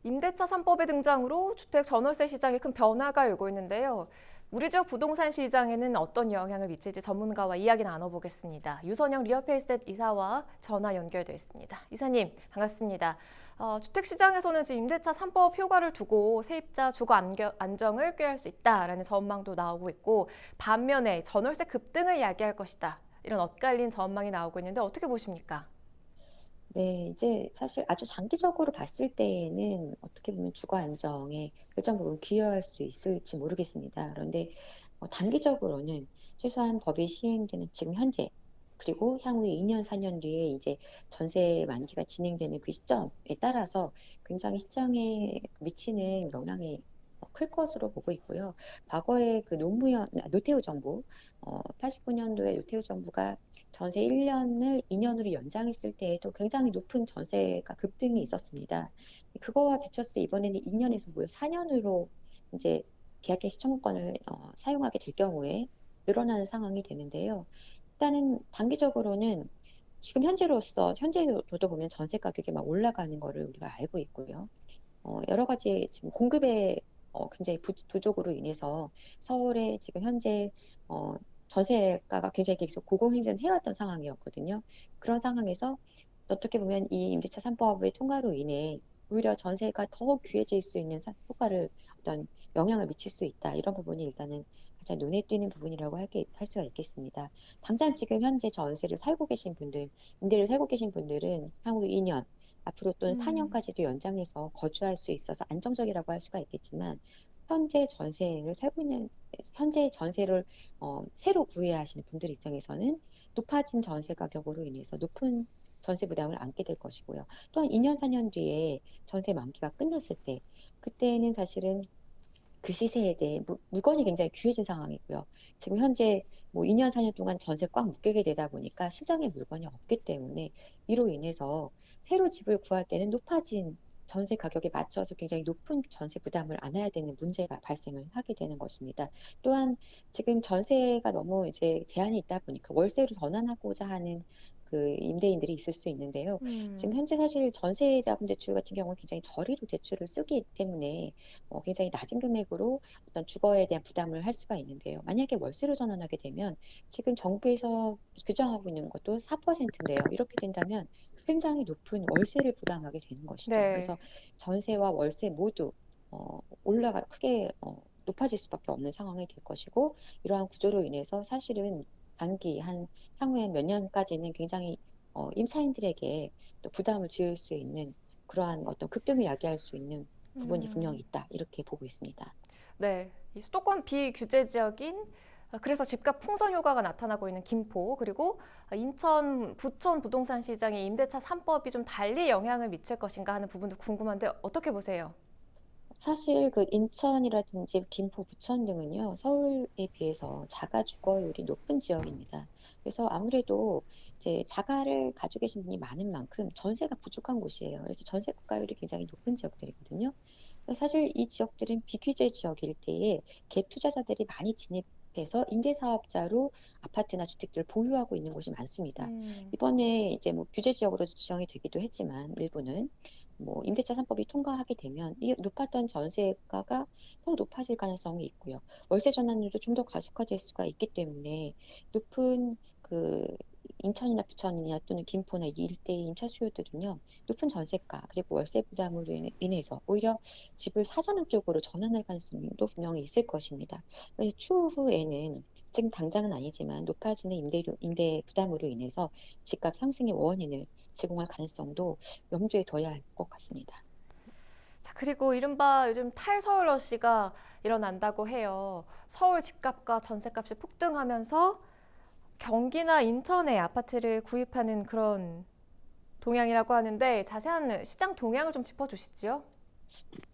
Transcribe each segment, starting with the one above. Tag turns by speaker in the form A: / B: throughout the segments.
A: 임대차 3법의 등장으로 주택 전월세 시장에 큰 변화가 일고 있는데요. 우리 지역 부동산 시장에는 어떤 영향을 미칠지 전문가와 이야기 나눠보겠습니다. 유선영 리얼페이셋 이사와 전화 연결돼 있습니다. 이사님, 반갑습니다. 주택 시장에서는 지금 임대차 3법 효과를 두고 세입자 주거 안정을 꾀할 수 있다라는 전망도 나오고 있고, 반면에 전월세 급등을 야기할 것이다, 이런 엇갈린 전망이 나오고 있는데 어떻게 보십니까?
B: 네, 이제 사실 아주 장기적으로 봤을 때에는 어떻게 보면 주거 안정에 일정 부분 기여할 수 있을지 모르겠습니다. 그런데 단기적으로는 최소한 법이 시행되는 지금 현재, 그리고 향후에 2년, 4년 뒤에 이제 전세 만기가 진행되는 그 시점에 따라서 굉장히 시장에 미치는 영향이 클 것으로 보고 있고요. 과거에 그 노태우 정부, 89년도에 노태우 정부가 전세 1년을 2년으로 연장했을 때에도 굉장히 높은 전세가 급등이 있었습니다. 그거와 비춰서 이번에는 2년에서 무려 4년으로 이제 계약갱 시청구권을 사용하게 될 경우에 늘어나는 상황이 되는데요. 일단은 단기적으로는 지금 현재로도 보면 전세 가격이 막 올라가는 거를 우리가 알고 있고요. 여러 가지 지금 공급의 굉장히 부족으로 인해서 서울에 지금 현재 어, 전세가가 굉장히 계속 고공행진을 해왔던 상황이었거든요. 그런 상황에서 어떻게 보면 이 임대차 3법의 통과로 인해 오히려 전세가 더 귀해질 수 있는 효과를 어떤 영향을 미칠 수 있다. 이런 부분이 일단은 가장 눈에 띄는 부분이라고 할 수가 있겠습니다. 당장 지금 현재 임대를 살고 계신 분들은 향후 2년, 앞으로 또는
A: 음.
B: 4년까지도 연장해서 거주할 수 있어서 안정적이라고 할 수가 있겠지만 현재 전세를 살고 있는 현재 전세를 새로 구해야 하시는 분들 입장에서는 높아진 전세 가격으로 인해서 높은 전세 부담을 안게 될 것이고요. 또한 2년, 4년 뒤에 전세 만기가 끝났을 때 그때는 사실은 그 시세에 대해 물건이 굉장히 귀해진 상황이고요. 지금 현재 뭐 2년, 4년 동안 전세 꽉 묶이게 되다 보니까 시장에 물건이 없기 때문에 이로 인해서 새로 집을 구할 때는 높아진 전세 가격에 맞춰서 굉장히 높은 전세 부담을 안아야 되는 문제가 발생을 하게 되는 것입니다. 또한 지금 전세가 너무 이제 제한이 있다 보니까 월세로 전환하고자 하는 그 임대인들이 있을 수 있는데요. 지금
A: 음.
B: 현재 사실 전세자금 대출 같은 경우는 굉장히 저리로 대출을 쓰기 때문에 굉장히 낮은 금액으로 어떤 주거에 대한 부담을 할 수가 있는데요. 만약에 월세로 전환하게 되면 지금 정부에서 규정하고 있는 것도 4%인데요. 이렇게 된다면 굉장히 높은 월세를 부담하게 되는 것이죠.
A: 네.
B: 그래서 전세와 월세 모두 크게 높아질 수밖에 없는 상황이 될 것이고 이러한 구조로 인해서 사실은 향후에 몇 년까지는 굉장히 임차인들에게 또 부담을 지을 수 있는 그러한 어떤 급등을 야기할 수 있는 부분이 분명히
A: 음.
B: 있다. 이렇게 보고 있습니다.
A: 네, 이 수도권 비규제 지역인, 그래서 집값 풍선 효과가 나타나고 있는 김포, 그리고 인천, 부천 부동산 시장에 임대차 3법이 좀 달리 영향을 미칠 것인가 하는 부분도 궁금한데 어떻게 보세요?
B: 사실 그 인천이라든지 김포, 부천 등은요, 서울에 비해서 자가 주거율이 높은 지역입니다. 그래서 아무래도 이제 자가를 가지고 계신 분이 많은 만큼 전세가 부족한 곳이에요. 그래서 전세 가율이 굉장히 높은 지역들이거든요. 사실 이 지역들은 비규제 지역일 때에 갭 투자자들이 많이 진입해서 임대사업자로 아파트나 주택들을 보유하고 있는 곳이 많습니다.
A: 음.
B: 이번에 이제 뭐 규제 지역으로 지정이 되기도 했지만 일부는 뭐 임대차 3법이 통과하게 되면 이 높았던 전세가가 더 높아질 가능성이 있고요. 월세 전환율도 좀 더 가속화될 수가 있기 때문에 높은 그 인천이나 부천이나 또는 김포나 이 일대의 임차 수요들은요, 높은 전세가 그리고 월세 부담으로 인해서 오히려 집을 사전환 쪽으로 전환할 가능성도 분명히 있을 것입니다. 그래서 추후에는 지금 당장은 아니지만 높아지는 임대 부담으로 인해서 집값 상승의 원인을 제공할 가능성도 염두에 둬야 할 것 같습니다.
A: 자, 그리고 이른바 요즘 탈서울 러시가 일어난다고 해요. 서울 집값과 전세값이 폭등하면서 경기나 인천에 아파트를 구입하는 그런 동향이라고 하는데 자세한 시장 동향을 좀 짚어주시지요.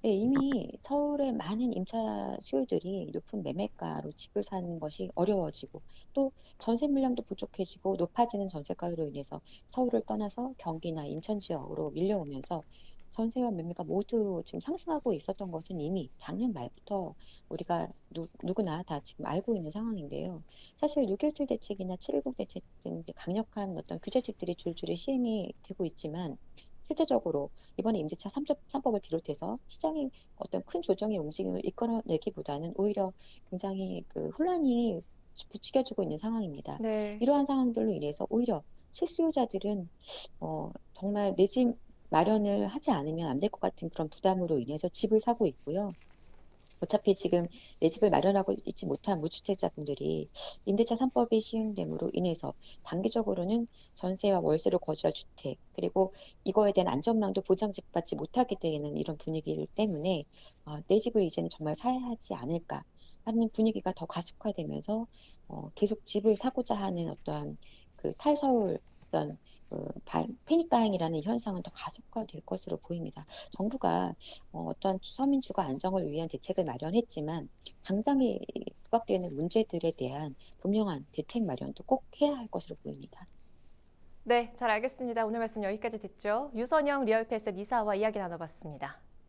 B: 네, 이미 서울의 많은 임차 수요들이 높은 매매가로 집을 사는 것이 어려워지고 또 전세 물량도 부족해지고 높아지는 전세가로 인해서 서울을 떠나서 경기나 인천 지역으로 밀려오면서 전세와 매매가 모두 지금 상승하고 있었던 것은 이미 작년 말부터 우리가 누구나 다 지금 알고 있는 상황인데요. 사실 6.17 대책이나 7.10 대책 등 강력한 어떤 규제책들이 줄줄이 시행이 되고 있지만 실제적으로 이번에 임대차 3법을 비롯해서 시장의 어떤 큰 조정의 움직임을 이끌어내기보다는 오히려 굉장히 그 혼란이 부추겨지고 있는 상황입니다.
A: 네.
B: 이러한 상황들로 인해서 오히려 실수요자들은 정말 내 집 마련을 하지 않으면 안 될 것 같은 그런 부담으로 인해서 집을 사고 있고요. 어차피 지금 내 집을 마련하고 있지 못한 무주택자분들이 임대차 3법이 시행됨으로 인해서 단기적으로는 전세와 월세로 거주할 주택, 그리고 이거에 대한 안전망도 보장받지 못하게 되는 이런 분위기 때문에 '내 집을 이제는 정말 사야 하지 않을까.' 하는 분위기가 더 가속화되면서 계속 집을 사고자 하는 어떠한 그 탈서울 어떤 패닉 바잉이라는 현상은 더 가속화될 것으로 보입니다. 정부가 어떠한 서민 주거 안정을 위한 대책을 마련했지만 당장에 부각되는 문제들에 대한 분명한 대책 마련도 꼭 해야 할 것으로 보입니다.
A: 네, 잘 알겠습니다. 오늘 말씀 여기까지 듣죠. 유선영 리얼패스 이사와 이야기 나눠봤습니다.